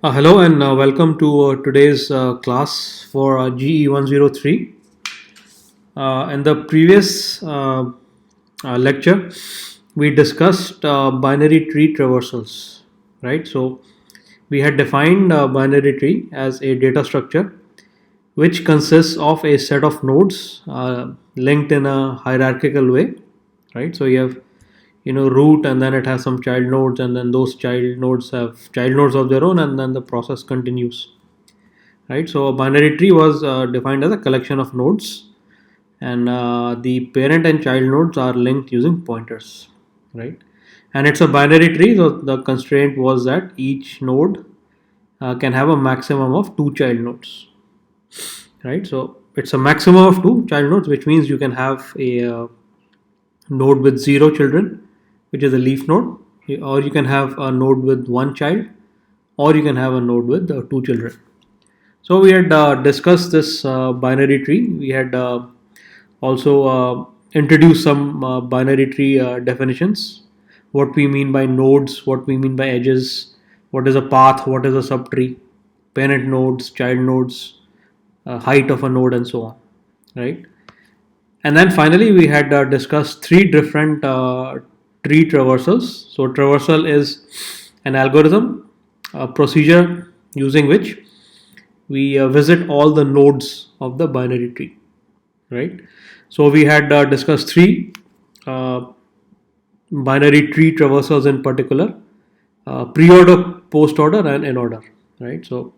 Hello and welcome to today's class for GE 103. In the previous lecture, we discussed binary tree traversals, right? So, we had defined binary tree as a data structure which consists of a set of nodes linked in a hierarchical way, right? So, you have root, and then it has some child nodes, and then those child nodes have child nodes of their own, and then the process continues, right? So a binary tree was defined as a collection of nodes, and the parent and child nodes are linked using pointers, right? And it's a binary tree, so the constraint was that each node can have a maximum of two child nodes, right? So it's a maximum of two child nodes, which means you can have a node with zero children, which is a leaf node, or you can have a node with one child, or you can have a node with two children. So we had discussed this binary tree. We had also introduced some binary tree definitions. What we mean by nodes, what we mean by edges, what is a path, what is a subtree, parent nodes, child nodes, height of a node, and so on. Right. And then finally, we had discussed three different tree traversals. So traversal is an algorithm, a procedure using which we visit all the nodes of the binary tree, right? So we had discussed three uh, binary tree traversals in particular: pre-order, post-order, and in-order, right? So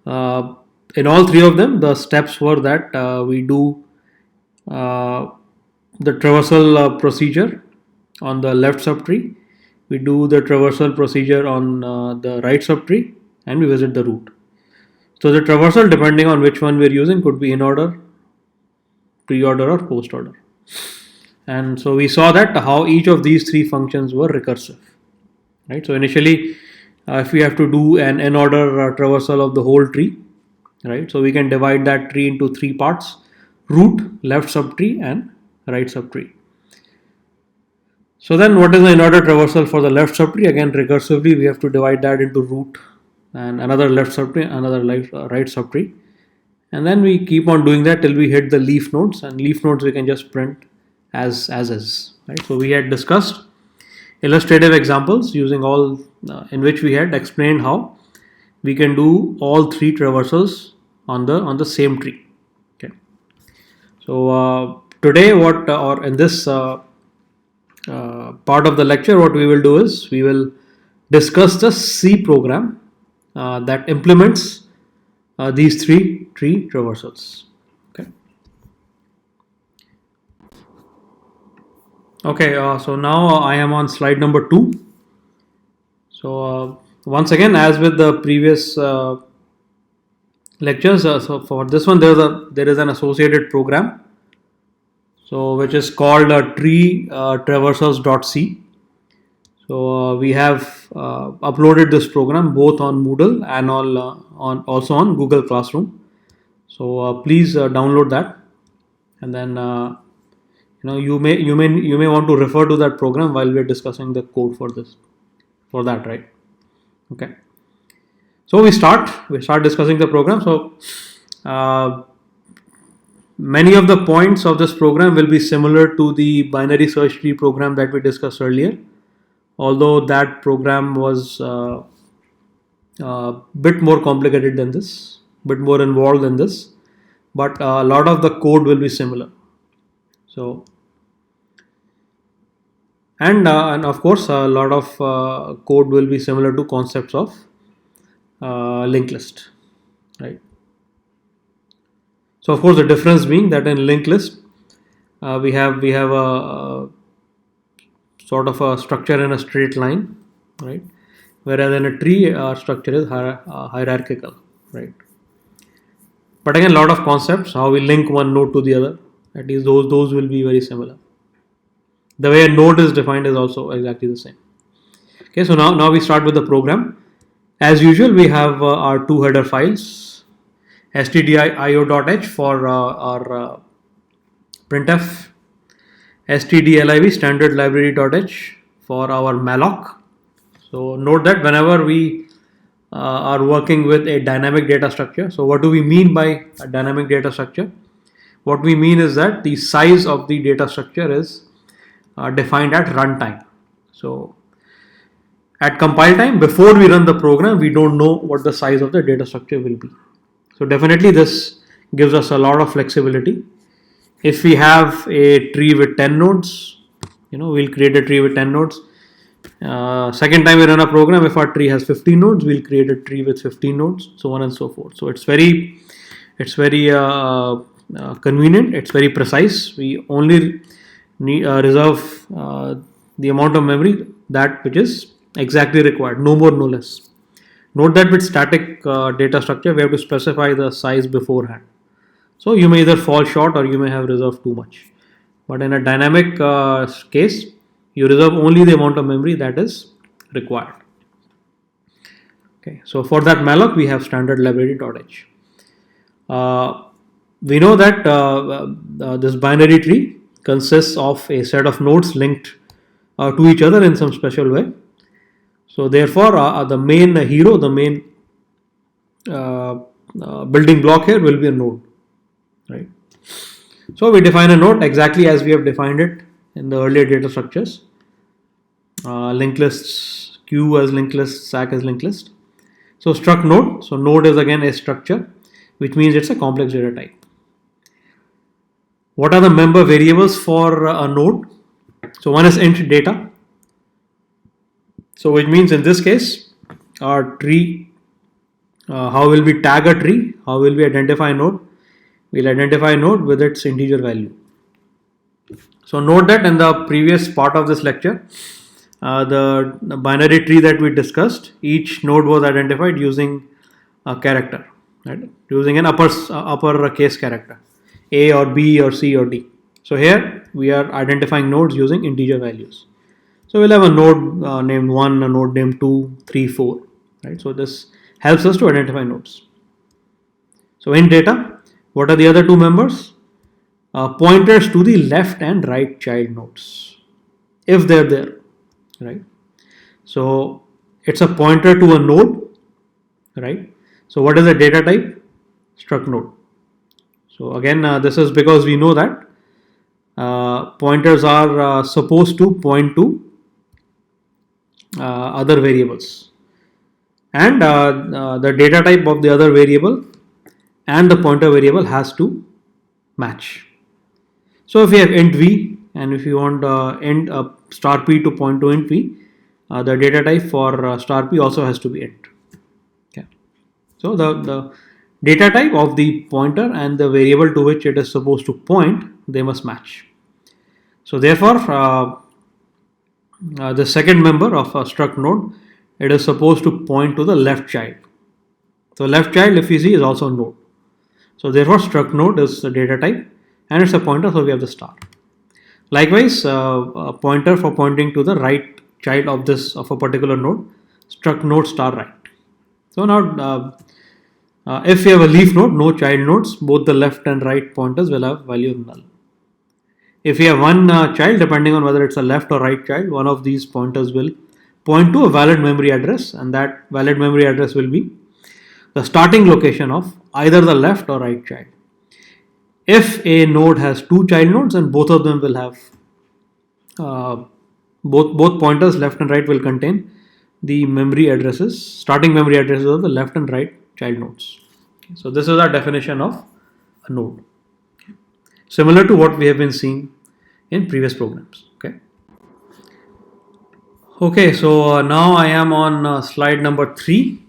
uh, in all three of them, the steps were that we do uh, the traversal procedure on the left subtree, we do the traversal procedure on the right subtree, and we visit the root. So the traversal, depending on which one we're using, could be in order, pre-order, or post-order. And so we saw that how each of these three functions were recursive, right? So initially, if we have to do an n-order traversal of the whole tree, right? So we can divide that tree into three parts: root, left subtree, and right subtree. So then, what is the in-order traversal for the left subtree? Again, recursively, we have to divide that into root and another left subtree, another right subtree, and then we keep on doing that till we hit the leaf nodes. And leaf nodes we can just print as is, right? So we had discussed illustrative examples using all in which we had explained how we can do all three traversals on the same tree. Okay. So today, what or in this part of the lecture, what we will do is we will discuss the C program that implements these three tree traversals. Okay. Okay. So now I am on slide number 2. So once again, as with the previous lectures, so for this one there is an associated program, so which is called tree traversals.c. So we have uploaded this program both on Moodle and on also on Google Classroom. So please download that, and then you may want to refer to that program while we are discussing the code for that, right? Okay. So we start discussing the program. So uh, many of the points of this program will be similar to the binary search tree program that we discussed earlier, although that program was a bit more complicated than this, bit more involved than this, but a lot of the code will be similar. So and of course a lot of code will be similar to concepts of linked list, right? So of course the difference being that in linked list we have a sort of a structure in a straight line, right? Whereas in a tree, our structure is hierarchical, right? But again, a lot of concepts, how we link one node to the other, at least those will be very similar. The way a node is defined is also exactly the same. Okay, so now we start with the program. As usual, we have our two header files, stdio.h for our printf, stdlib standard library.h for our malloc. So note that whenever we are working with a dynamic data structure. So what do we mean by a dynamic data structure? What we mean is that the size of the data structure is defined at runtime. So at compile time, before we run the program, we don't know what the size of the data structure will be. So definitely this gives us a lot of flexibility. If we have a tree with 10 nodes, we'll create a tree with 10 nodes. Second time we run a program, if our tree has 15 nodes, we'll create a tree with 15 nodes, so on and so forth. So it's very convenient. It's very precise. We only reserve the amount of memory that which is exactly required, no more, no less. Note that with static data structure, we have to specify the size beforehand. So you may either fall short or you may have reserved too much. But in a dynamic case, you reserve only the amount of memory that is required. Okay, so for that malloc, we have standard library.h. We know that this binary tree consists of a set of nodes linked to each other in some special way. So therefore, the main hero, the main building block here will be a node, right? So we define a node exactly as we have defined it in the earlier data structures. Linked lists, queue as linked list, stack as linked list. So struct node. So node is again a structure, which means it's a complex data type. What are the member variables for a node? So one is int data. So which means in this case, our tree, how will we tag a tree? How will we identify a node? We'll identify a node with its integer value. So note that in the previous part of this lecture, the binary tree that we discussed, each node was identified using a character, right? Using an upper case character, A or B or C or D. So here we are identifying nodes using integer values. So we'll have a node named 1, a node named 2, 3, 4, right? So this helps us to identify nodes. So in data, what are the other two members? Pointers to the left and right child nodes, if they're there, right? So it's a pointer to a node, right? So what is the data type? Struct node. So again, this is because we know that pointers are supposed to point to other variables, and the data type of the other variable and the pointer variable has to match. So if we have int v, and if you want int star p to point to int v, the data type for star p also has to be int. Okay. So the data type of the pointer and the variable to which it is supposed to point, they must match. So therefore, the second member of a struct node, it is supposed to point to the left child. So left child, if you see, is also a node. So therefore, struct node is the data type and it's a pointer, so we have the star. Likewise, a pointer for pointing to the right child of a particular node, struct node star right. So now, if you have a leaf node, no child nodes, both the left and right pointers will have value of null. If you have one child, depending on whether it's a left or right child, one of these pointers will point to a valid memory address, and that valid memory address will be the starting location of either the left or right child. If a node has two child nodes, and both of them will have both pointers left and right will contain the memory addresses, starting memory addresses of the left and right child nodes. So this is our definition of a node, similar to what we have been seeing in previous programs. Okay, so now I am on slide number 3,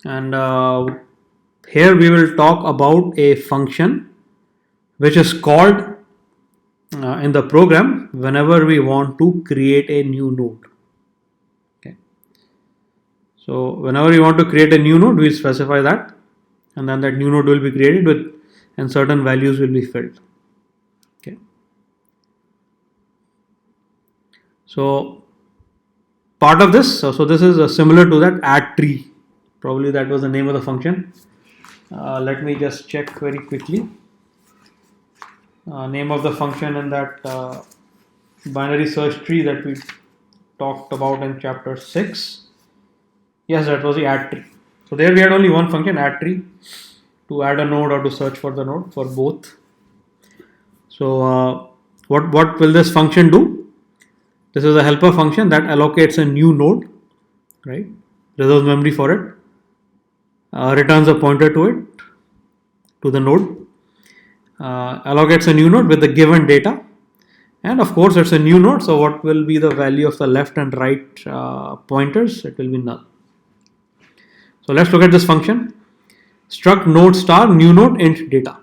and here we will talk about a function which is called in the program whenever we want to create a new node. Okay, so whenever we want to create a new node, we'll specify that, and then that new node will be created with, and certain values will be filled. Okay, so part of this, so this is similar to that add tree. Probably that was the name of the function. Let me just check very quickly. Name of the function in that binary search tree that we talked about in chapter 6 Yes, that was the add tree. So there we had only one function, add tree, to add a node or to search for the node for both. So what will this function do? This is a helper function that allocates a new node, right? Reserves memory for it, returns a pointer to it, to the node, allocates a new node with the given data, and of course it's a new node. So what will be the value of the left and right pointers? It will be null. So let's look at this function. Struct node star new node int data.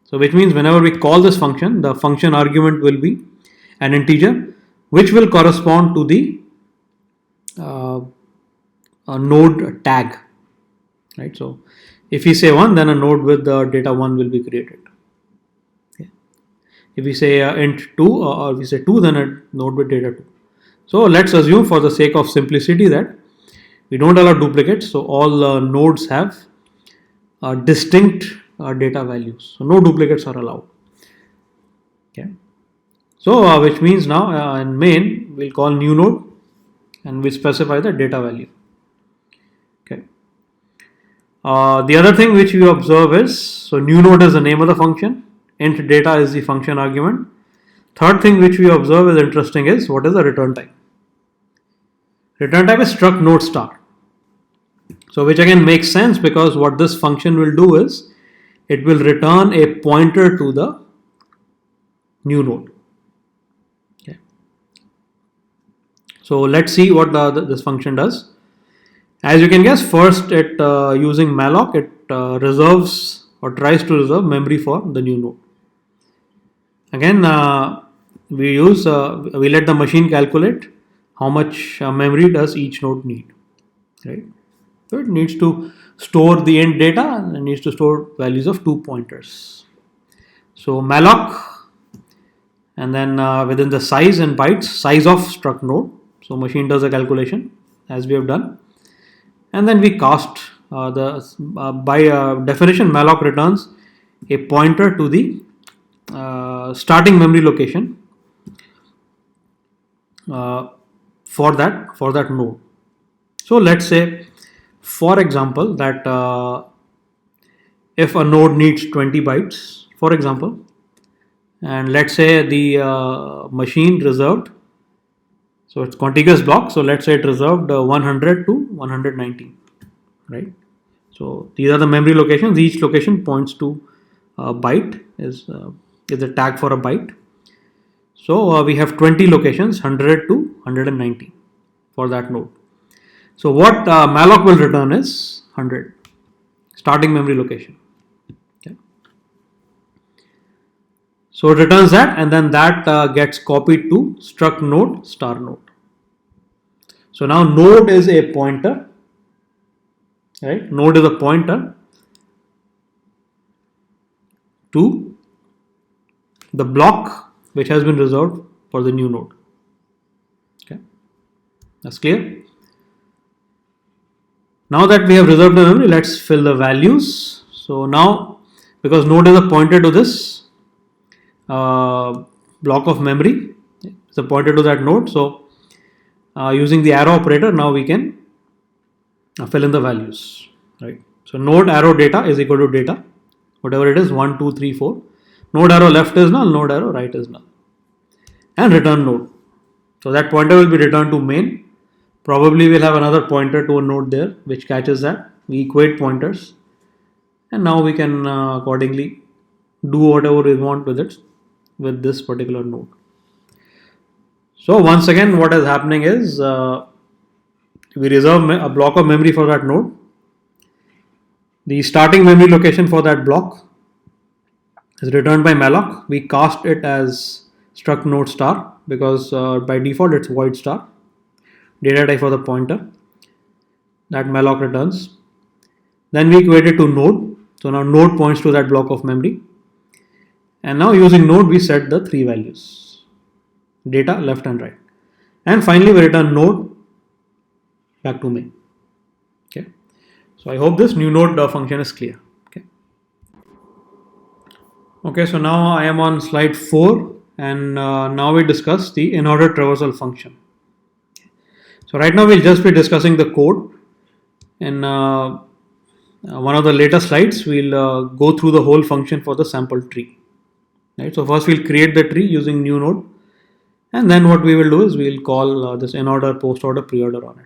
So which means whenever we call this function, the function argument will be an integer which will correspond to the node tag, right? So if we say 1, then a node with the data 1 will be created. Okay. If we say int 2 or if we say 2, then a node with data 2. So let's assume for the sake of simplicity that we don't allow duplicates. So all nodes have distinct data values. So no duplicates are allowed. Okay. So which means now in main we'll call new node and we specify the data value. Okay. The other thing which we observe is, so new node is the name of the function, int data is the function argument. Third thing which we observe is interesting is what is the return type. Return type is struct node star. So which again makes sense because what this function will do is it will return a pointer to the new node. Okay. So let's see what this function does. As you can guess, first it using malloc, it reserves or tries to reserve memory for the new node. Again, we let the machine calculate how much memory does each node need, right? So it needs to store the int data and it needs to store values of 2 pointers. So malloc, and then within the size and bytes, size of struct node. So machine does a calculation as we have done, and then we cast by definition malloc returns a pointer to the starting memory location for that node. So let's say, for example, that if a node needs 20 bytes, for example, and let's say the machine reserved, so it's contiguous block, so let's say it reserved 100 to 119, right? So these are the memory locations. Each location points to a byte, is a tag for a byte. So we have 20 locations, 100 to 190 for that node. So what malloc will return is 100, starting memory location. Okay. So it returns that, and then that gets copied to struct node star node. So now node is a pointer, right? Node is a pointer to the block which has been reserved for the new node. Okay, that's clear. Now that we have reserved the memory, let's fill the values. So now, because node is a pointer to this block of memory, it's a pointer to that node. So using the arrow operator, now we can fill in the values, right? So node arrow data is equal to data, whatever it is, 1, 2, 3, 4. Node arrow left is null, node arrow right is null. And return node. So that pointer will be returned to main. Probably we'll have another pointer to a node there which catches that. We equate pointers, and now we can accordingly do whatever we want with it with this particular node. So once again, what is happening is we reserve a block of memory for that node. The starting memory location for that block is returned by malloc. We cast it as struct node star because by default it's void star. Data type for the pointer that malloc returns. Then we equate it to node. So now node points to that block of memory. And now using node we set the 3 values, data, left and right. And finally we return node back to main. Okay. So I hope this new node function is clear. Okay, so now I am on slide 4 and now we discuss the in-order traversal function. So right now we'll just be discussing the code. In one of the later slides, we'll go through the whole function for the sample tree. Right. So first we'll create the tree using new node, and then what we will do is we'll call this in order, post order, pre order on it.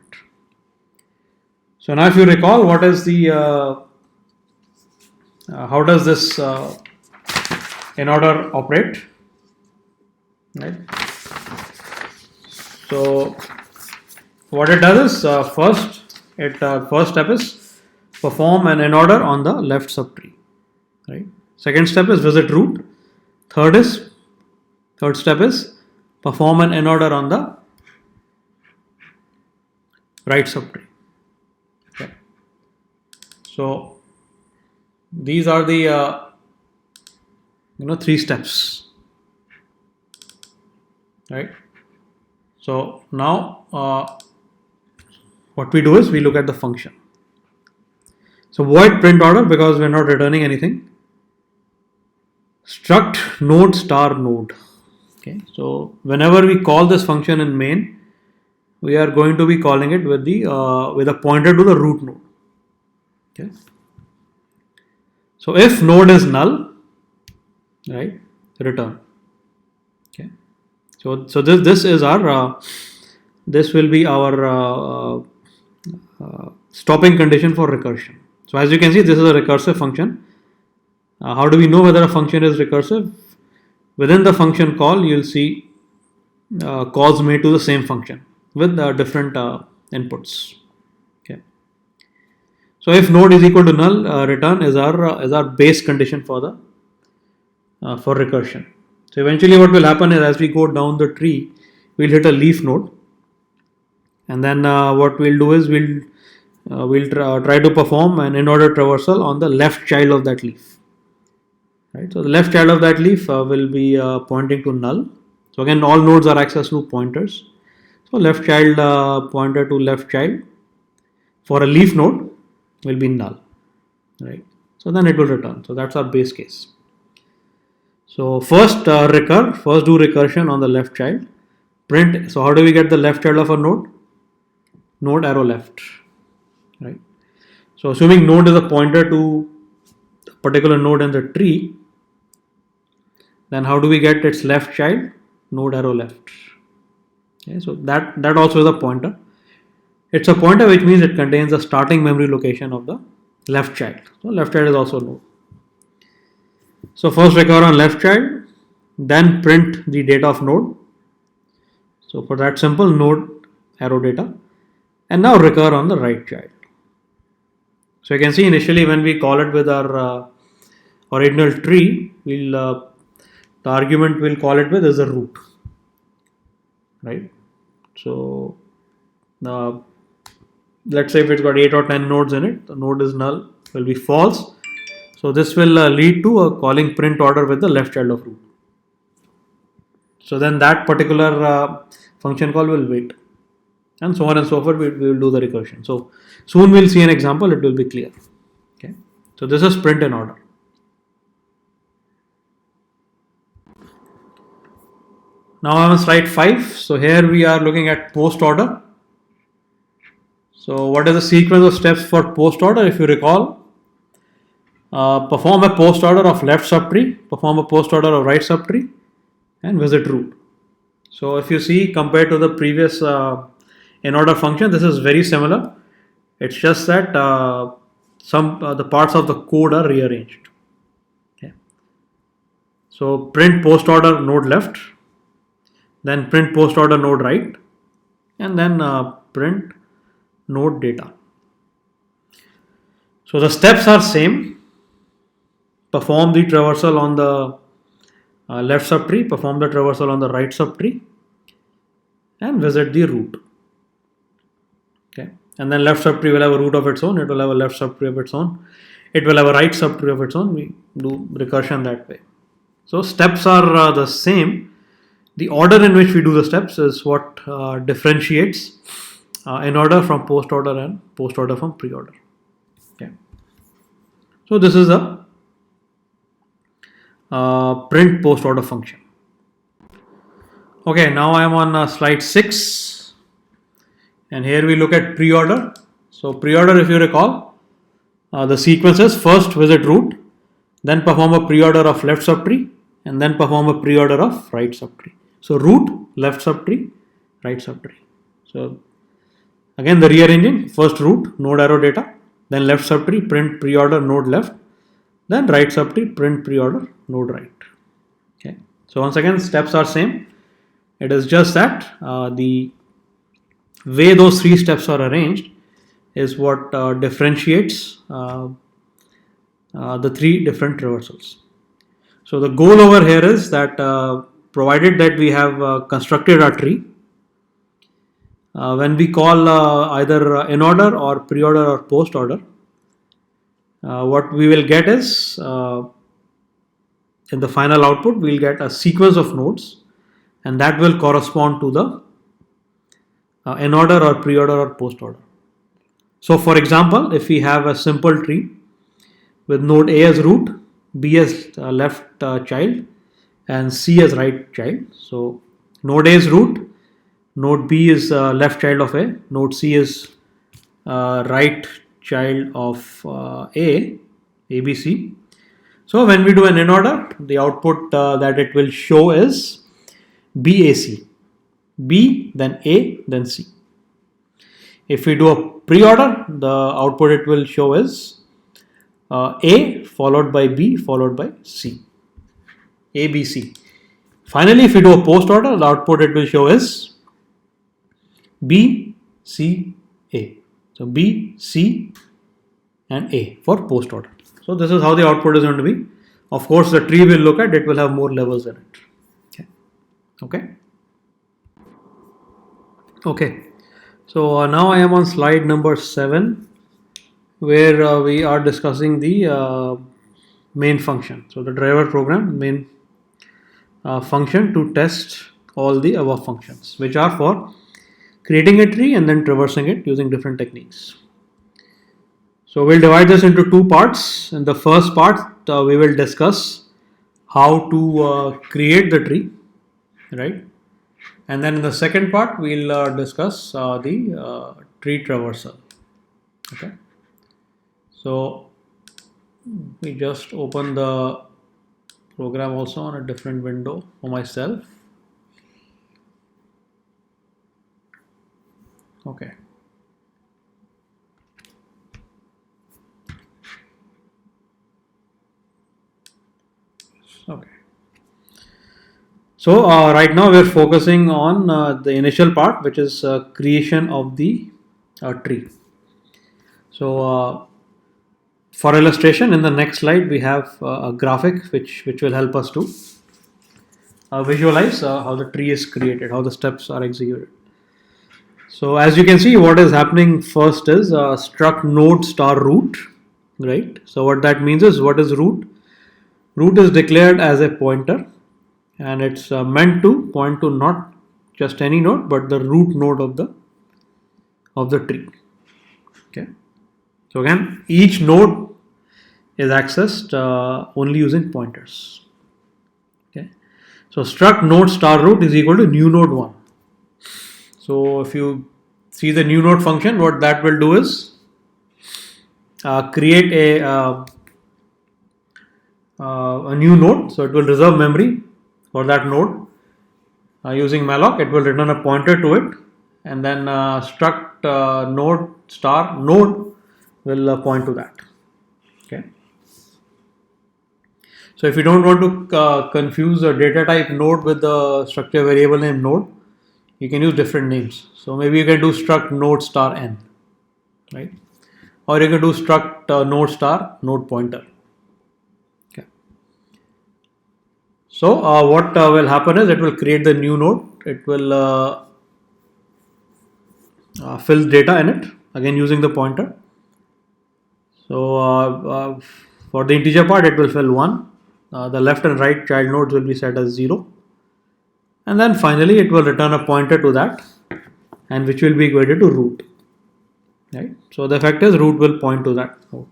So now, if you recall, what is the how does this in order operate? Right. So what it does is first step is perform an in order on the left subtree. Right. Second step is visit root. Third step is perform an in order on the right subtree. Okay. So these are the three steps. Right. So now what we do is we look at the function. So void print order, because we're not returning anything. Struct node star node. Okay. So whenever we call this function in main, we are going to be calling it with a pointer to the root node. Okay. So if node is null, right, return. Okay. So this is our this will be our stopping condition for recursion. So as you can see, this is a recursive function. How do we know whether a function is recursive? Within the function call, you'll see calls made to the same function with different inputs. Okay. So if node is equal to null, return is our base condition for the for recursion. So eventually, what will happen is as we go down the tree, we'll hit a leaf node, and then what we'll do is we'll try to perform an in order traversal on the left child of that leaf. Right. So the left child of that leaf will be pointing to null. So again, all nodes are accessed through pointers. So left child pointer to left child for a leaf node will be null. Right. So then it will return. So that's our base case. So first do recursion on the left child. Print. So how do we get the left child of a node? Node arrow left. Right. So assuming node is a pointer to a particular node in the tree, then how do we get its left child? Node arrow left. Okay, so that also is a pointer. It's a pointer, which means it contains the starting memory location of the left child. So left child is also node. So first recur on left child, then print the data of node. So for that simple, node arrow data, and now recur on the right child. So you can see initially when we call it with our original tree, the argument we'll call it with is the root. Right. So let's say if it's got 8 or 10 nodes in it, the node is null, will be false. So this will lead to a calling print order with the left child of root. So then that particular function call will wait, and so on and so forth. We will do the recursion. So soon we'll see an example. It will be clear. Okay. So this is print in order. Now I'm on slide 5. So here we are looking at post order. So what is the sequence of steps for post order? If you recall, perform a post order of left subtree, perform a post order of right subtree, and visit root. So if you see, compared to the previous in order function, this is very similar. It's just that the parts of the code are rearranged. Okay. So print post order node left, then print post order node right, and then print node data. So the steps are same. Perform the traversal on the left subtree, perform the traversal on the right subtree, and visit the root. Okay. And then left subtree will have a root of its own, it will have a left subtree of its own, it will have a right subtree of its own. We do recursion that way. So steps are the same. The order in which we do the steps is what differentiates in order from post order and post order from pre order. Okay. So this is a print post order function. Okay, now I am on slide 6, and here we look at pre order. So pre-order, if you recall, the sequence is first visit root, then perform a pre-order of left subtree, and then perform a pre-order of right subtree. So root, left subtree, right subtree. So again the rearranging, first root, node arrow data, then left subtree, print pre-order node left, then right subtree, print pre-order node right. Okay. So once again steps are same. It is just that the way those three steps are arranged is what differentiates the three different traversals. So the goal over here is that provided that we have constructed our tree, when we call either in order or pre-order or post order, what we will get is in the final output we'll get a sequence of nodes, and that will correspond to the in order or pre-order or post order. So for example, if we have a simple tree with node A as root, B as left child, and C as right child. So node A is root, node B is left child of A, node C is right child of A, ABC. So when we do an in order, the output that it will show is BAC, B, then A, then C. If we do a pre-order, the output it will show is A followed by B followed by C, A, B, C. Finally, if we do a post order, the output it will show is B, C, A. So B, C, and A for post order. So this is how the output is going to be. Of course, the tree we'll look at, it will have more levels in it. Okay. Okay. So now I am on slide number 7, where we are discussing the main function. So the driver program main function to test all the above functions, which are for creating a tree and then traversing it using different techniques. So we'll divide this into two parts. In the first part, we will discuss how to create the tree, right? And then in the second part, we'll discuss the tree traversal. Okay. So we just open the program also on a different window for myself. Okay. Okay. So right now we're focusing on the initial part, which is creation of the tree. So for illustration, in the next slide we have a graphic which will help us to visualize how the tree is created, how the steps are executed. So as you can see, what is happening first is struct node star root, right? So what that means is, what is root? Root is declared as a pointer, and it's meant to point to not just any node, but the root node of the tree. Okay. So again, each node is accessed only using pointers. Okay. So struct node star root is equal to new node 1. So if you see the new node function, what that will do is create a new node. So it will reserve memory for that node using malloc. It will return a pointer to it, and then struct node star node will point to that. Okay. So if you don't want to confuse a data type node with the structure variable name node, you can use different names. So maybe you can do struct node star n, right? Or you can do struct node star node pointer. Okay. So what will happen is, it will create the new node. It will fill data in it, again using the pointer. So for the integer part, it will fill 1. The left and right child nodes will be set as 0. And then finally it will return a pointer to that, and which will be equated to root. Right? So the effect is root will point to that node.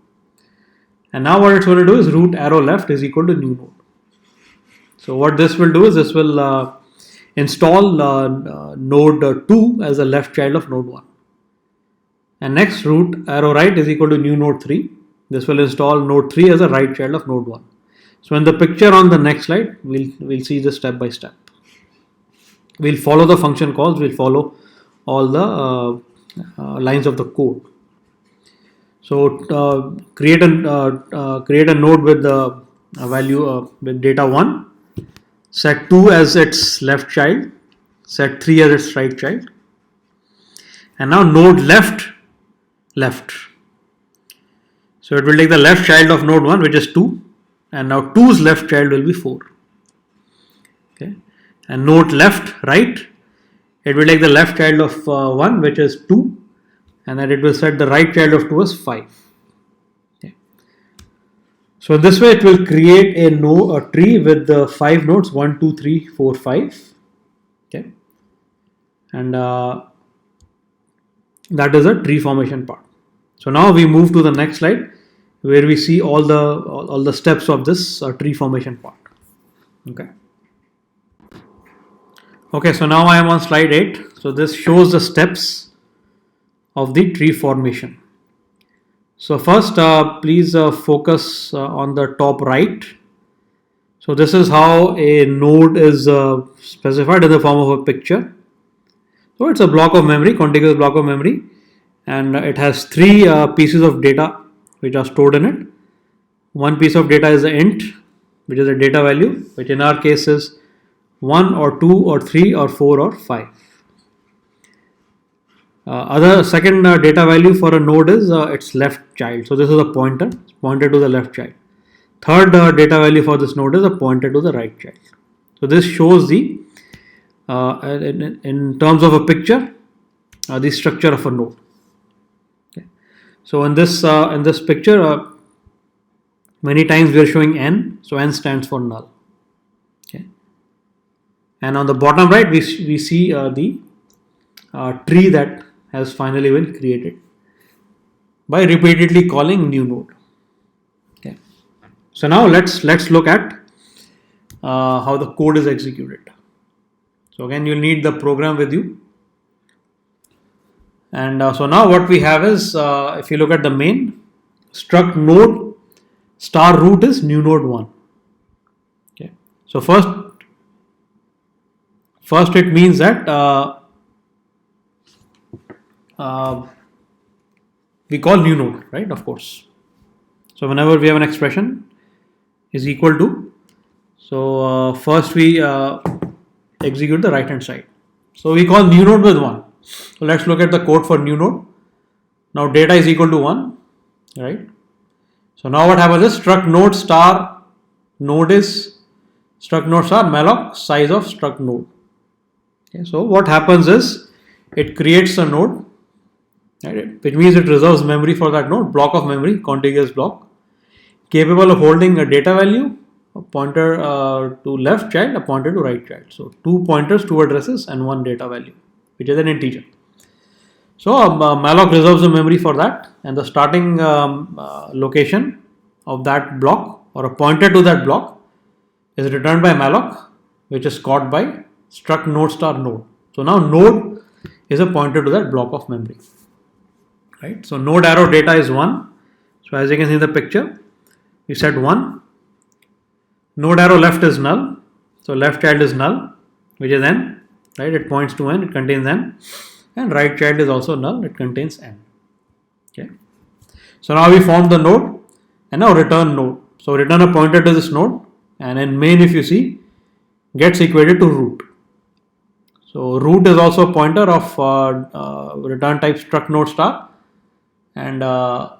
And now what it's going to do is root arrow left is equal to new node. So what this will do is, this will install node 2 as a left child of node 1. And next, root arrow right is equal to new node 3. This will install node 3 as a right child of node 1. So in the picture on the next slide, we'll see this step by step. We'll follow the function calls, we'll follow all the lines of the code. So create a node with the value with data 1, set 2 as its left child, set 3 as its right child, and now node left. So it will take the left child of node 1, which is 2, and now 2's left child will be 4. Okay, and node left right, it will take the left child of 1, which is 2, and then it will set the right child of 2 as 5. Okay. So this way it will create a tree with the 5 nodes 1, 2, 3, 4, 5. Okay, and that is a tree formation part. So now we move to the next slide, where we see all the steps of this tree formation part. Okay, so now I am on slide 8. So this shows the steps of the tree formation. So first, please focus on the top right. So this is how a node is specified in the form of a picture. So it's a block of memory, contiguous block of memory, and it has 3 pieces of data which are stored in it. One piece of data is the int, which is a data value, which in our case is 1 or 2 or 3 or 4 or 5. Other second data value for a node is its left child. So this is a pointer to the left child. Third data value for this node is a pointer to the right child. So this shows the in terms of a picture the structure of a node. Okay. So in this picture, many times we are showing n. So n stands for null. Okay. And on the bottom right, we see the tree that has finally been created by repeatedly calling new node. Okay. So now let's look at how the code is executed. So again, you'll need the program with you. And so now what we have is, if you look at the main, struct node star root is new node 1. Okay. So first it means that we call new node, right? Of course. So whenever we have an expression is equal to, so first we execute the right hand side. So we call new node with 1. So let's look at the code for new node. Now data is equal to 1, right? So now what happens is struct node star node is struct node star malloc size of struct node. Okay, so what happens is it creates a node, right, which means it reserves memory for that node, block of memory, contiguous block, capable of holding a data value, a pointer to left child, a pointer to right child. So 2 pointers, 2 addresses, and 1 data value, which is an integer. So malloc reserves the memory for that, and the starting location of that block or a pointer to that block is returned by malloc, which is caught by struct node star node. So now node is a pointer to that block of memory, right? So node arrow data is 1. So as you can see in the picture, we set 1. Node arrow left is null. So left child is null, which is n, right? It points to n, it contains n. And right child is also null, it contains n. Okay. So now we form the node and now return node. So return a pointer to this node, and in main, if you see, gets equated to root. So root is also a pointer of return type struct node star, and a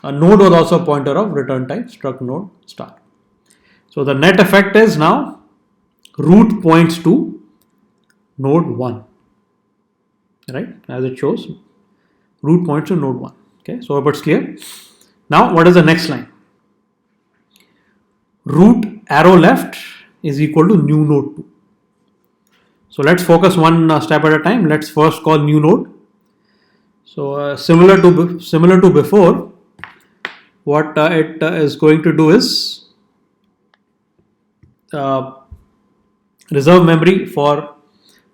node was also a pointer of return type struct node star. So the net effect is now root points to node 1, right? As it shows, root points to node 1. Okay, so hope it's clear. Now what is the next line? Root arrow left is equal to new node 2. So let's focus one step at a time. Let's first call new node. So similar to before, what it is going to do is reserve memory for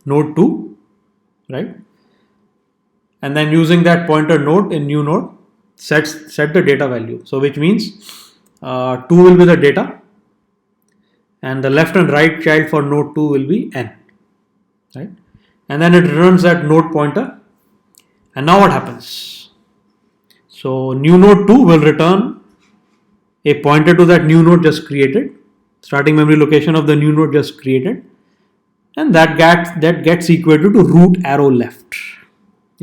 node 2, right? and then using that pointer node in new node set the data value. So which means 2 will be the data, and the left and right child for node 2 will be n, right? And then it returns that node pointer. And now what happens? So new node 2 will return a pointer to that new node just created, starting memory location of the new node just created, and that gets equated to root arrow left.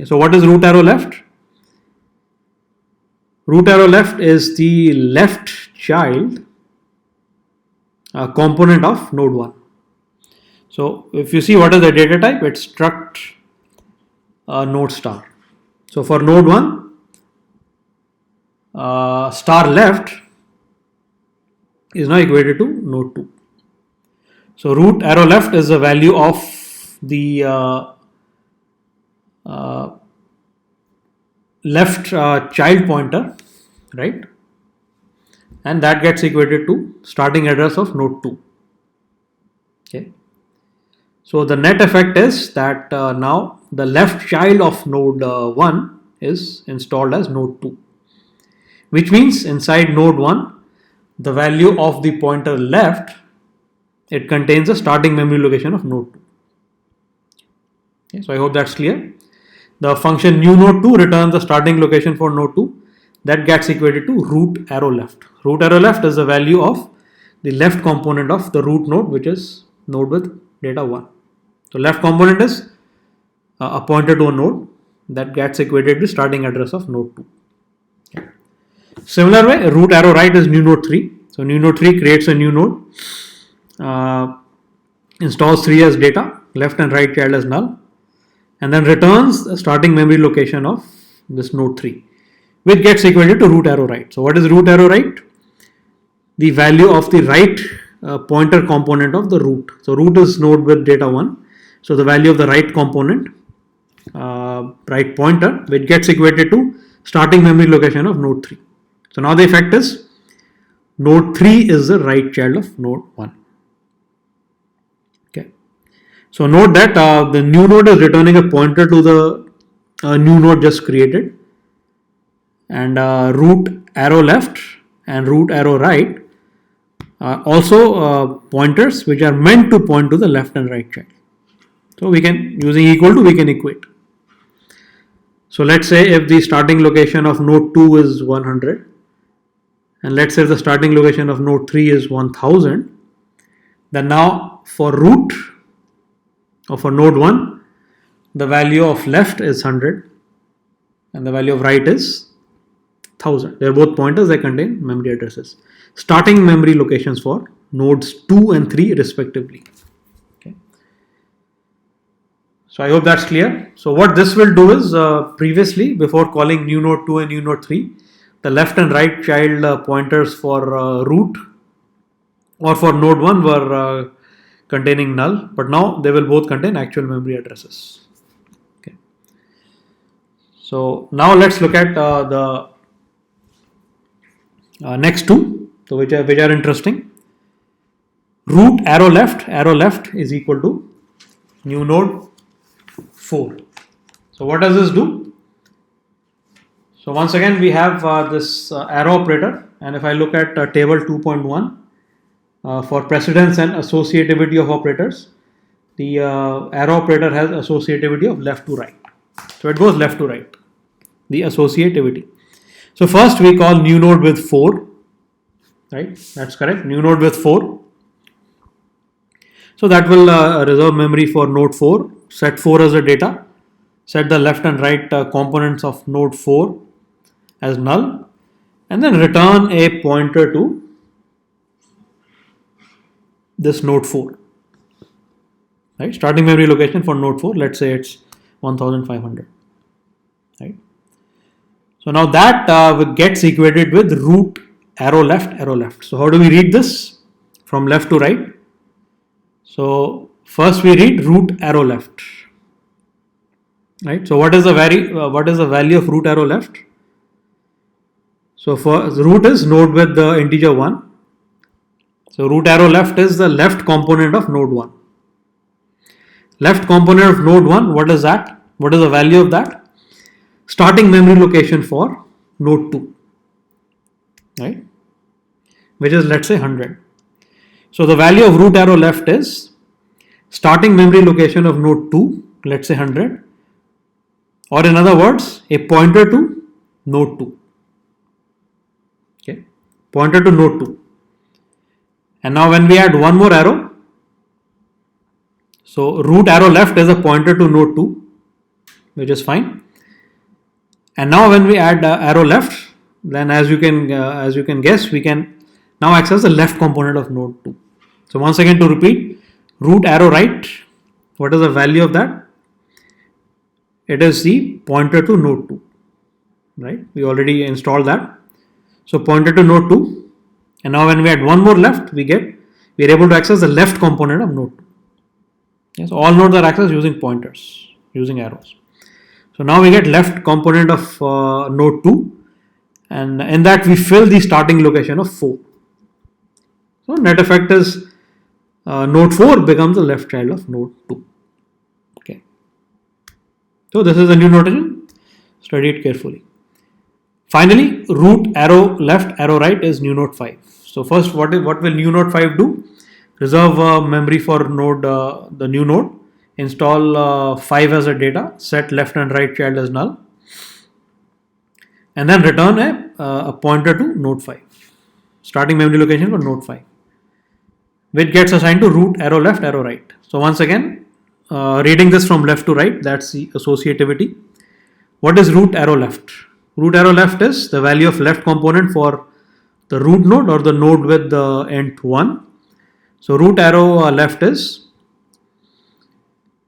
So what is root arrow left? Root arrow left is the left child component of node 1. So if you see what is the data type, it's struct node star. So for node 1, star left is now equated to node 2. So root arrow left is the value of the left child pointer, right? And that gets equated to starting address of node 2. Okay. So the net effect is that now the left child of node 1 is installed as node 2, which means inside node 1, the value of the pointer left, it contains the starting memory location of node 2. Okay, so I hope that's clear. The function new node 2 returns the starting location for node 2. That gets equated to root arrow left. Root arrow left is the value of the left component of the root node, which is node with data 1. So left component is a pointer to a node that gets equated to starting address of node 2. Okay. Similar way, root arrow right is new node 3. So new node 3 creates a new node, installs 3 as data, left and right child as null, and then returns the starting memory location of this node 3, which gets equated to root arrow right. So what is root arrow right? The value of the right pointer component of the root. So root is node with data 1. So the value of the right component, right pointer, which gets equated to starting memory location of node 3. So now the effect is node 3 is the right child of node 1. Okay. So note that the new node is returning a pointer to the new node just created, and root arrow left and root arrow right are also pointers which are meant to point to the left and right child. So we can, using equal to, we can equate. So let's say if the starting location of node 2 is 100, and let's say if the starting location of node 3 is 1000, then now for root or for node 1, the value of left is 100 and the value of right is 1000. They are both pointers, they contain memory addresses. Starting memory locations for nodes 2 and 3 respectively. Okay. So I hope that's clear. So what this will do is, previously, before calling new node 2 and new node 3, the left and right child pointers for root or for node 1 were containing null, but now they will both contain actual memory addresses. Okay. So now let's look at the next two, so which are interesting. Root arrow left is equal to new node 4. So what does this do? So once again we have this arrow operator, and if I look at table 2.1 for precedence and associativity of operators, the arrow operator has associativity of left to right. So it goes left to right, the associativity. So first we call new node with 4, right? That's correct, new node with 4. So that will reserve memory for node 4, set 4 as a data, set the left and right components of node 4 as null, and then return a pointer to this node 4, right? Starting memory location for node 4, let's say it's 1500, right? So now that gets equated with root arrow left. So how do we read this from left to right? So first we read root arrow left, right? So what is the value of root arrow left? So for root is node with the integer 1. So root arrow left is the left component of node 1. Left component of node 1, what is that? What is the value of that? starting memory location for node 2, right? Which is, let's say, 100. So the value of root arrow left is starting memory location of node 2, let's say 100, or in other words, a pointer to node 2. Okay, pointer to node 2. And now when we add one more arrow, so root arrow left is a pointer to node 2, which is fine. And now when we add arrow left, then as you can guess, we can now access the left component of node 2. So once again, to repeat, root arrow right, what is the value of that? It is the pointer to node 2, right? We already installed that. So pointer to node 2, and now when we add one more left, we are able to access the left component of node 2. Yes, all nodes are accessed using pointers, using arrows. So now we get left component of node 2, and in that we fill the starting location of 4. So net effect is node 4 becomes the left child of node 2. Okay. So this is the new notation. Study it carefully. Finally, root arrow left, arrow right is new node 5. So first, what will new node 5 do? Reserve memory for the new node. Install 5 as a data. Set left and right child as null. And then return a pointer to node 5. Starting memory location for node 5. Which gets assigned to root arrow left, arrow right. So once again, reading this from left to right, that's the associativity. What is root arrow left? Root arrow left is the value of left component for the root node or the node with the int 1. So root arrow left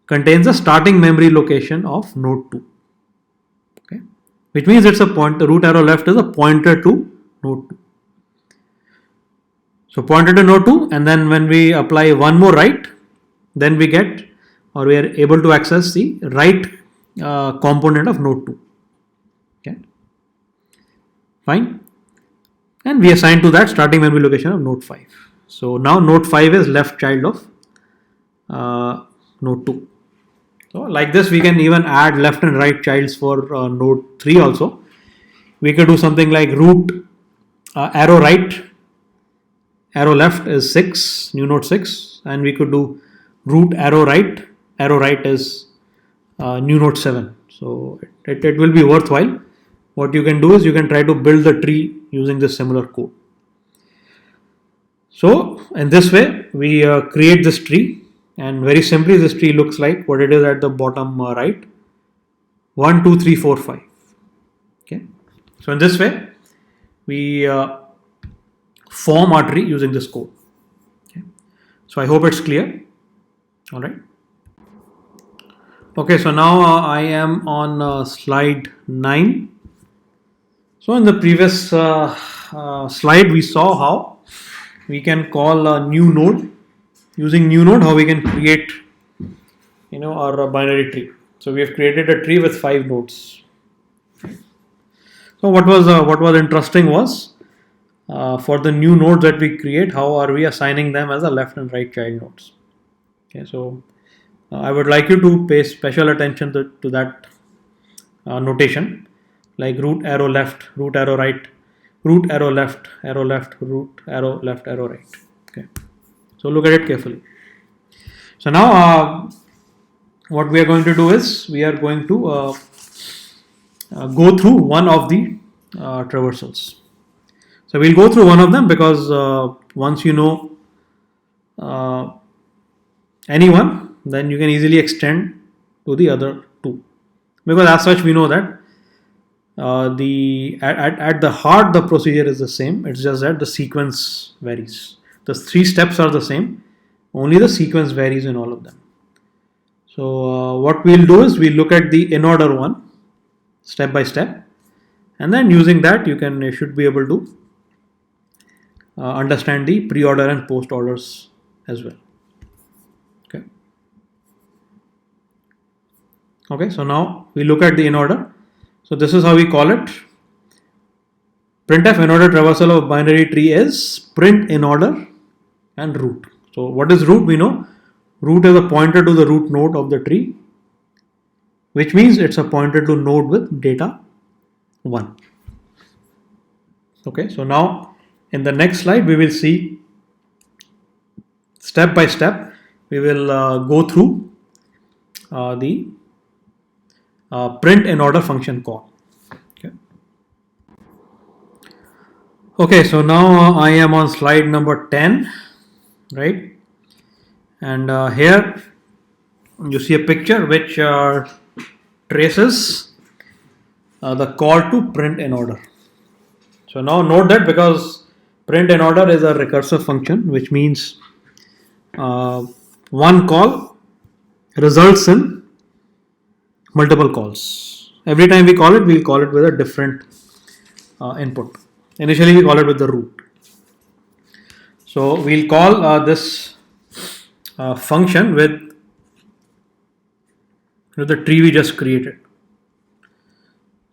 contains the starting memory location of node 2. Okay, which means it's a point. The root arrow left is a pointer to node 2. So pointer to node 2, and then when we apply one more right, then we get, or we are able to access the right component of node 2. Okay, fine. And we assign to that starting memory location of node 5. So now node 5 is left child of node 2. So like this, we can even add left and right childs for node 3 also. We could do something like root arrow right, arrow left is 6, new node 6, and we could do root arrow right is new node 7. So it will be worthwhile. What you can do is you can try to build the tree using this similar code. So in this way, we create this tree, and very simply this tree looks like what it is at the bottom right. 1, 2, 3, 4, 5. Okay. So in this way, we form our tree using this code. Okay. So I hope it's clear. All right. Okay, so now I am on slide 9. So in the previous slide, we saw how we can call a new node. Using new node, how we can create, our binary tree. So we have created a tree with 5 nodes. So what was interesting was for the new nodes that we create, how are we assigning them as a left and right child nodes? Okay, so I would like you to pay special attention to that notation, like root arrow left, root arrow right, root arrow left, root arrow left, arrow right. Okay, so look at it carefully. So now what we are going to do is we are going to go through one of the traversals. So we'll go through one of them because once you know anyone, then you can easily extend to the other two. Because as such, we know that at the heart the procedure is the same. It's just that the sequence varies. The 3 steps are the same. Only the sequence varies in all of them. So what we'll do is we'll look at the in order one step by step, and then using that you should be able to understand the pre-order and post orders as well. Okay, so now we look at the in order. So this is how we call it. Printf in order traversal of binary tree is print in order and root. So what is root? We know root is a pointer to the root node of the tree, which means it's a pointer to node with data 1. Okay, so now in the next slide we will see step by step. We will go through the print in order function call. Okay, so now I am on slide number 10, right? And here you see a picture which traces the call to print in order. So now note that because print in order is a recursive function, which means one call results in multiple calls. Every time we call it, we'll call it with a different input. Initially, we call it with the root. So we'll call this function with the tree we just created.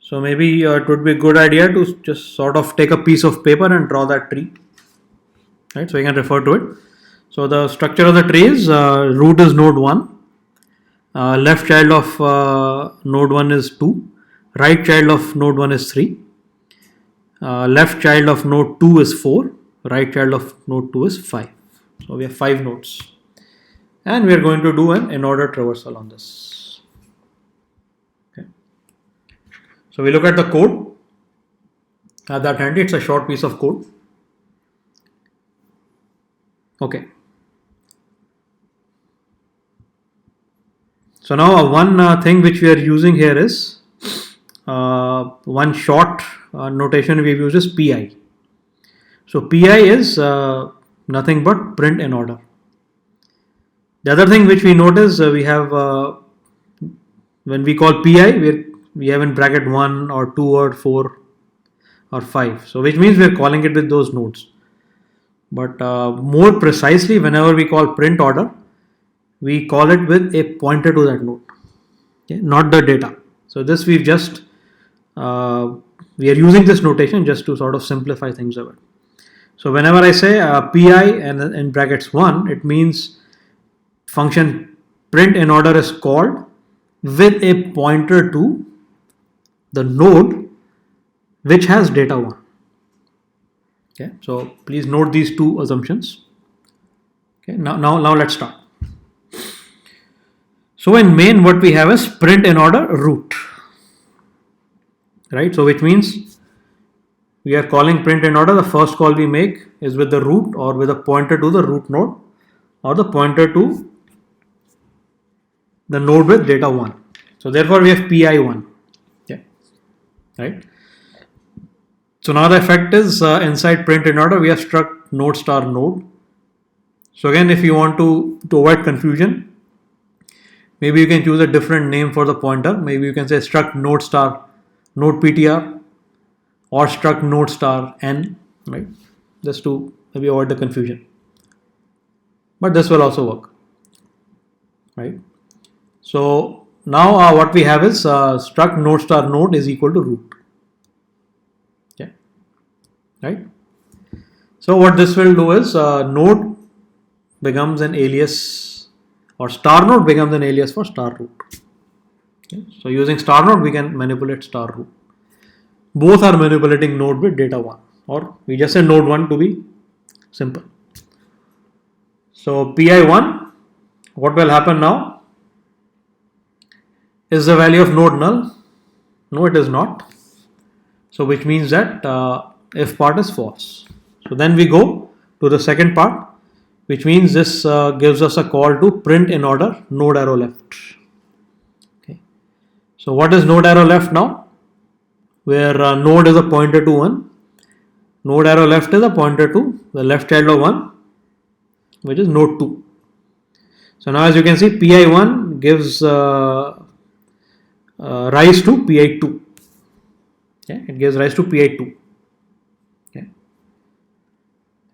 So maybe it would be a good idea to just sort of take a piece of paper and draw that tree. Right, so you can refer to it. So the structure of the tree is root is node 1, left child of node 1 is 2, right child of node 1 is 3, left child of node 2 is 4, right child of node 2 is 5. So we have 5 nodes. And we are going to do an in-order traversal on this. Okay. So we look at the code. At that handy, it's a short piece of code. Okay. So now one thing which we are using here is one short notation we've used is PI. So PI is nothing but print in order. The other thing which we notice we have when we call PI, we have in bracket 1 or 2 or 4 or 5. So which means we are calling it with those nodes. But more precisely, whenever we call print order, we call it with a pointer to that node, okay, not the data. So this we've just we are using this notation just to sort of simplify things a bit. So whenever I say PI and in brackets 1, it means function print in order is called with a pointer to the node which has data 1. Okay, so please note these two assumptions. Okay, now let's start. So in main, what we have is print in order root, right? So which means we are calling print in order. The first call we make is with the root or with a pointer to the root node or the pointer to the node with data 1. So therefore we have PI1. Yeah, right. So now the effect is inside print in order we have struct node star node. So again, if you want to avoid confusion, maybe you can choose a different name for the pointer. Maybe you can say struct node star node PTR or struct node star n, right? Just to maybe avoid the confusion. But this will also work, right? So now what we have is struct node star node is equal to root. Okay, right? So what this will do is node becomes an alias, or star node becomes an alias for star root. Okay. So using star node we can manipulate star root. Both are manipulating node with data 1, or we just say node 1 to be simple. So PI1, what will happen now? Is the value of node null? No, it is not. So which means that if part is false. So then we go to the second part, which means this gives us a call to print in order node arrow left. Okay. So what is node arrow left now? Where node is a pointer to 1. Node arrow left is a pointer to the left child of 1, which is node 2. So now as you can see, PI1 gives rise to PI2. Okay, it gives rise to PI2. Okay.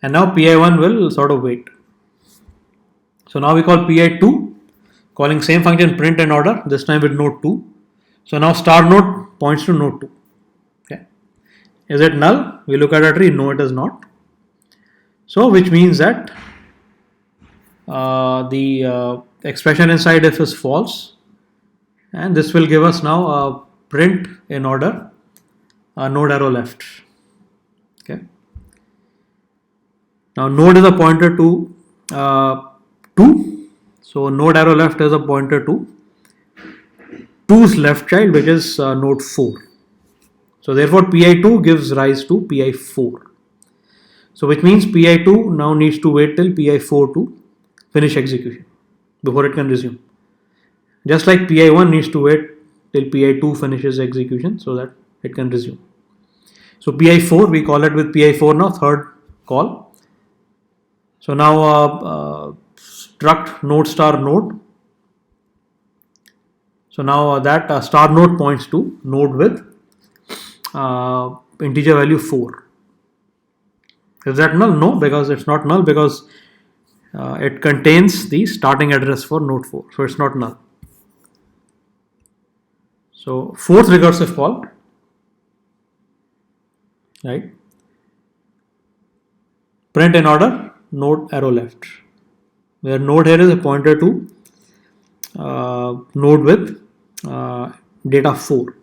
And now PI1 will sort of wait. So now we call PI2, calling same function print in order, this time with node 2. So now star node points to node 2. Okay. Is it null? We look at a tree, no it is not. So which means that the expression inside if is false, and this will give us now a print in order, node arrow left. Okay. Now node is a pointer to 2, so node arrow left is a pointer to 2's left child, which is node 4. So therefore pi2 gives rise to pi4. So which means pi2 now needs to wait till pi4 to finish execution before it can resume. Just like pi1 needs to wait till pi2 finishes execution so that it can resume. So pi4, we call it with pi4 now, third call. So now struct node star node. So now that star node points to node with integer value 4. Is that null? No, because it's not null, because it contains the starting address for node 4. So it's not null. So fourth recursive call, right? Print in order, node arrow left, where node here is a pointer to node with data 4,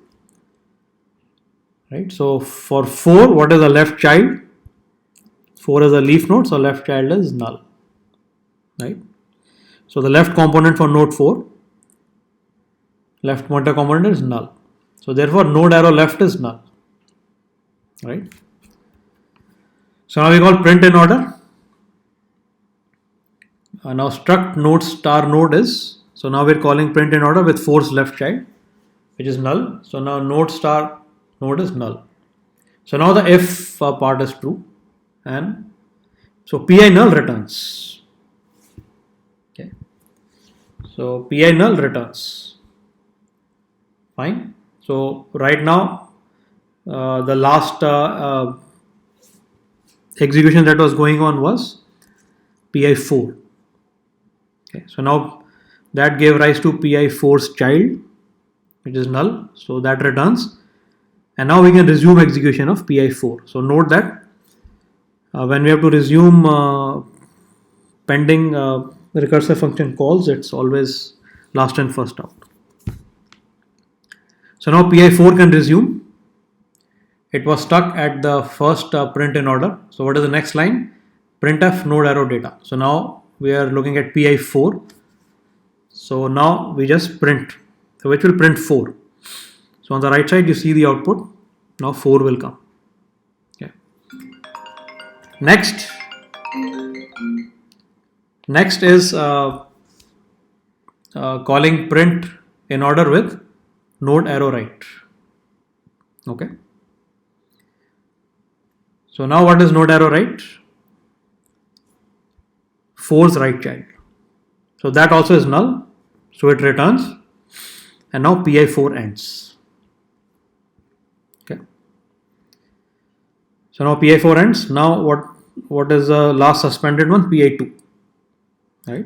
right? So for 4, what is the left child? 4 is a leaf node, so left child is null, right? So the left component for node 4, left pointer component is null. So therefore node arrow left is null, right? So now we call print in order. Now struct node star node is, so now we're calling print in order with 4's left child, which is null. So now node star node is null. So now the if part is true, and so pi null returns. Okay. So pi null returns. Fine. So right now the last execution that was going on was pi4. Okay. So now that gave rise to pi4's child, which is null. So that returns, and now we can resume execution of pi4. So note that when we have to resume pending recursive function calls, it's always last and first out. So now pi4 can resume. It was stuck at the first print in order. So what is the next line? Printf node arrow data. So now we are looking at pi4. So now we just print, so which will print 4. So on the right side you see the output. Now 4 will come. Okay. Next is calling print in order with node arrow right. Okay. So now what is node arrow right? 4's right child. So that also is null. So it returns, and now pi4 ends. Okay. So now pi4 ends. Now what is the last suspended one? pi2. Right.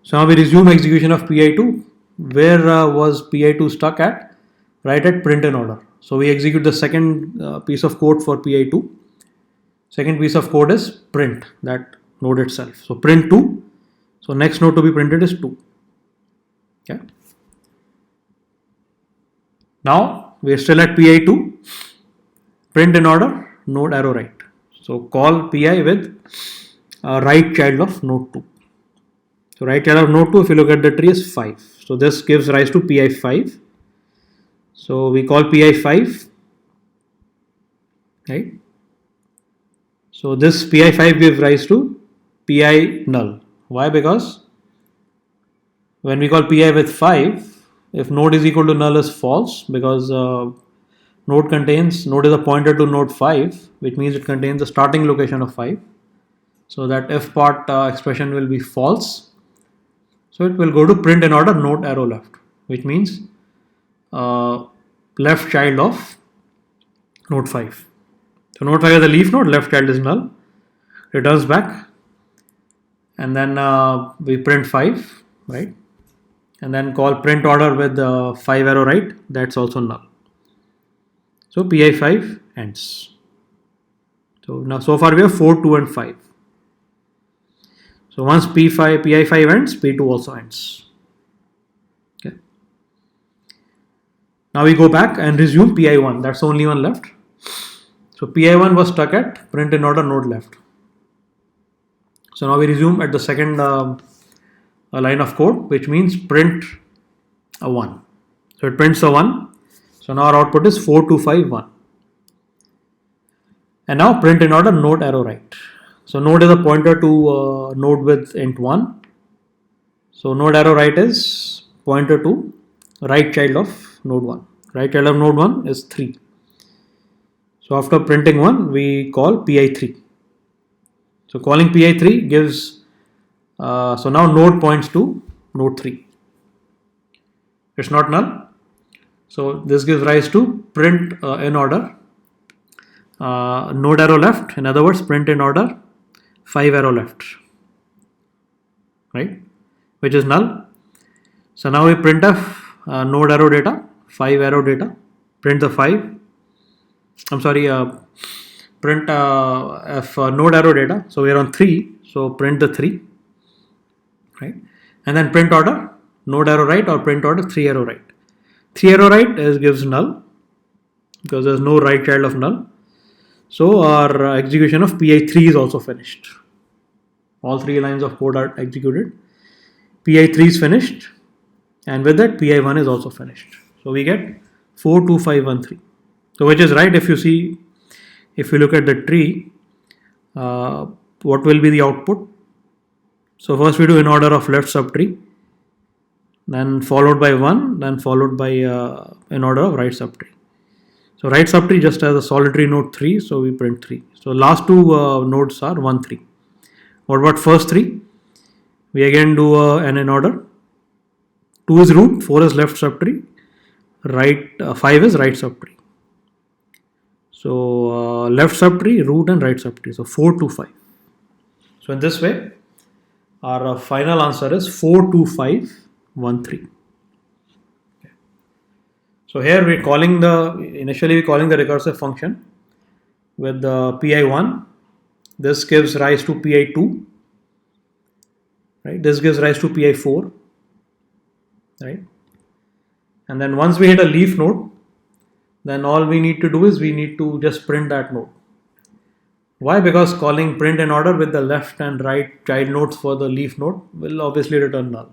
So now we resume execution of pi2. Where was pi2 stuck at? Right at print in order. So we execute the second piece of code for pi2. Second piece of code is print that node itself. So print 2. So next node to be printed is 2. Okay. Now we are still at pi2. Print in order, node arrow right. So call pi with right child of node 2. So right child of node 2, if you look at the tree, is 5. So this gives rise to pi5. So we call pi5, right? So this pi5 gives rise to pi null. Why? Because when we call pi with 5, if node is equal to null is false, because node is a pointer to node 5, which means it contains the starting location of 5. So that if part expression will be false. So it will go to print in order node arrow left, which means left child of node 5. So node 5 is a leaf node, left child is null, returns back, and then we print 5, right? And then call print order with 5 arrow right, that's also null. So pi5 ends. So now so far we have 4, 2 and 5. So once pi5 ends, p2 also ends. Okay. Now we go back and resume PI1. That's the only one left. So PI1 was stuck at print in order node left. So now we resume at the second line of code, which means print a 1. So it prints a 1. So now our output is 4251. And now print in order node arrow right. So node is a pointer to node with int 1. So node arrow right is pointer to right child of node 1. Right child of node 1 is 3. So after printing 1, we call pi3. So calling pi3 gives, so now node points to node 3. It's not null. So this gives rise to print in order node arrow left. In other words, print in order 5 arrow left, right? Which is null. So now we printf node arrow data, 5 arrow data, print the 5. Print node arrow data. So we are on 3. So print the 3, right? And then print order node arrow right or print order 3 arrow right. 3 arrow right gives null because there's no right child of null. So our execution of pi3 is also finished. All 3 lines of code are executed. pi3 is finished, and with that pi1 is also finished. So we get 42513. So which is right if you look at the tree, what will be the output? So first we do in order of left subtree, then followed by 1, then followed by in order of right subtree. So right subtree just has a solitary node 3, so we print 3. So last two nodes are 1, 3. What about first 3? We again do an in order. 2 is root, 4 is left subtree, right 5 is right subtree. So left subtree, root and right subtree. So 4 to 5. So in this way, our final answer is 42513. Okay. So here we're calling initially we're calling the recursive function with the pi1. This gives rise to pi2. Right? This gives rise to pi4. Right? And then once we hit a leaf node, then all we need to do is we need to just print that node. Why? Because calling print in order with the left and right child nodes for the leaf node will obviously return null.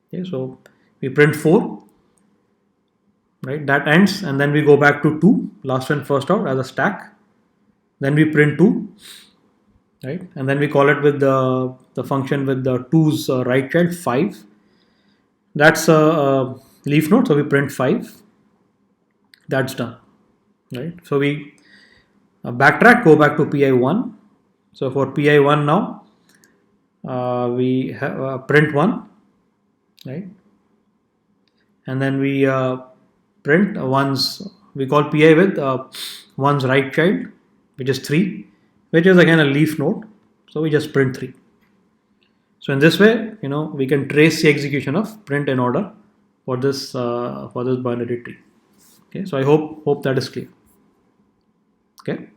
Okay, so we print 4, right? That ends, and then we go back to 2, last in first out as a stack. Then we print 2, right? And then we call it with the function with the 2's right child 5. That's a leaf node, so we print 5. That's done, right? So we backtrack, go back to pi1. So for pi1 now, we have print 1, right? And then we print we call pi with 1's right child, which is 3, which is again a leaf node. So we just print 3. So in this way, we can trace the execution of print in order for this binary tree. Okay, so I hope that is clear. Okay.